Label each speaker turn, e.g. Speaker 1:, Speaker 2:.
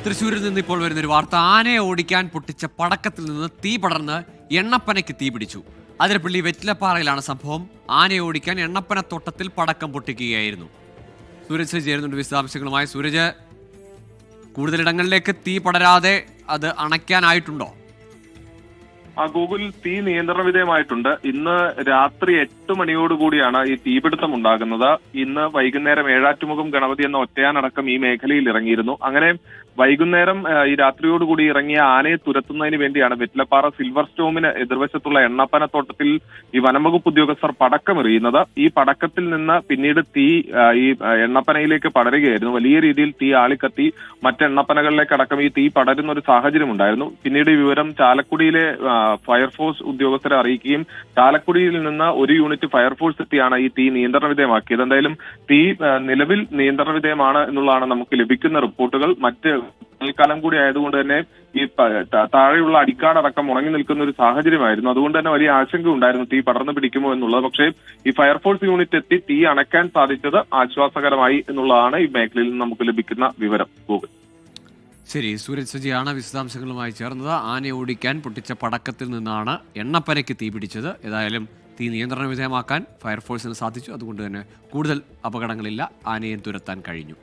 Speaker 1: തൃശ്ശൂരിൽ നിന്ന് ഇപ്പോൾ വരുന്നൊരു വാർത്ത. ആനയെ ഓടിക്കാൻ പൊട്ടിച്ച പടക്കത്തിൽ നിന്ന് തീ പടർന്ന് എണ്ണപ്പനയ്ക്ക് തീ പിടിച്ചു. അതിരപ്പള്ളി വെറ്റിലപ്പാറയിലാണ് സംഭവം. ആനയെ ഓടിക്കാൻ എണ്ണപ്പനത്തോട്ടത്തിൽ പടക്കം പൊട്ടിക്കുകയായിരുന്നു. സൂരജ് ചേരുന്നുണ്ട് വിശദാംശങ്ങളുമായി. സൂരജ്, കൂടുതലിടങ്ങളിലേക്ക് തീ പടരാതെ അത് അണയ്ക്കാനായിട്ടുണ്ടോ?
Speaker 2: ഗൂഗിൾ തീ നിയന്ത്രണ വിധേയമായിട്ടുണ്ട്. ഇന്ന് രാത്രി 8 മണിയോടുകൂടിയാണ് ഈ തീപിടുത്തം ഉണ്ടാകുന്നത്. ഇന്ന് വൈകുന്നേരം ഏഴാറ്റുമുഖം ഗണപതി എന്ന ഒറ്റയാനടക്കം ഈ മേഖലയിൽ ഇറങ്ങിയിരുന്നു. അങ്ങനെ വൈകുന്നേരം ഈ രാത്രിയോടുകൂടി ഇറങ്ങിയ ആനയെ തുരത്തുന്നതിന് വേണ്ടിയാണ് വെറ്റിലപ്പാറ സിൽവർ സ്റ്റോമിന് എതിർവശത്തുള്ള എണ്ണപ്പനത്തോട്ടത്തിൽ ഈ വനംവകുപ്പ് ഉദ്യോഗസ്ഥർ പടക്കമെറിയുന്നത്. ഈ പടക്കത്തിൽ നിന്ന് പിന്നീട് തീ ഈ എണ്ണപ്പനയിലേക്ക് പടരുകയായിരുന്നു. വലിയ രീതിയിൽ തീ ആളിക്കത്തി മറ്റെണ്ണപ്പനകളിലേക്കടക്കം ഈ തീ പടരുന്ന ഒരു സാഹചര്യം ഉണ്ടായിരുന്നു. പിന്നീട് ഈ വിവരം ചാലക്കുടിയിലെ ഫയർഫോഴ്സ് ഉദ്യോഗസ്ഥരെ അറിയിക്കുകയും ചാലക്കുടിയിൽ നിന്ന് ഒരു യൂണിറ്റ് ഫയർഫോഴ്സ് എത്തിയാണ് ഈ തീ നിയന്ത്രണ വിധേയമാക്കിയത്. എന്തായാലും തീ നിലവിൽ നിയന്ത്രണ വിധേയമാണ് എന്നുള്ളതാണ് നമുക്ക് ലഭിക്കുന്ന റിപ്പോർട്ടുകൾ. മറ്റ് വേനൽക്കാലം കൂടി ആയതുകൊണ്ട് തന്നെ ഈ താഴെയുള്ള അടിക്കാടടക്കം ഉണങ്ങി നിൽക്കുന്ന ഒരു സാഹചര്യമായിരുന്നു. അതുകൊണ്ട് തന്നെ വലിയ ആശങ്ക ഉണ്ടായിരുന്നു തീ പടർന്നു പിടിക്കുമോ എന്നുള്ളത്. പക്ഷേ ഈ ഫയർഫോഴ്സ് യൂണിറ്റ് എത്തി തീ അണയ്ക്കാൻ സാധിച്ചത് ആശ്വാസകരമായി എന്നുള്ളതാണ് ഈ മേഖലയിൽ നിന്ന് നമുക്ക് ലഭിക്കുന്ന വിവരം. ഗൂഗിൾ.
Speaker 1: ശരി, സൂരജ് സജിയാണ് വിശദാംശങ്ങളുമായി ചേർന്നത്. ആനയെ ഓടിക്കാൻ പൊട്ടിച്ച പടക്കത്തിൽ നിന്നാണ് എണ്ണപ്പനയ്ക്ക് തീ പിടിച്ചത്. ഏതായാലും തീ നിയന്ത്രണ വിധേയമാക്കാൻ ഫയർഫോഴ്സിന് സാധിച്ചു. അതുകൊണ്ട് തന്നെ കൂടുതൽ അപകടങ്ങളില്ല. ആനയെ തുരത്താൻ കഴിഞ്ഞു.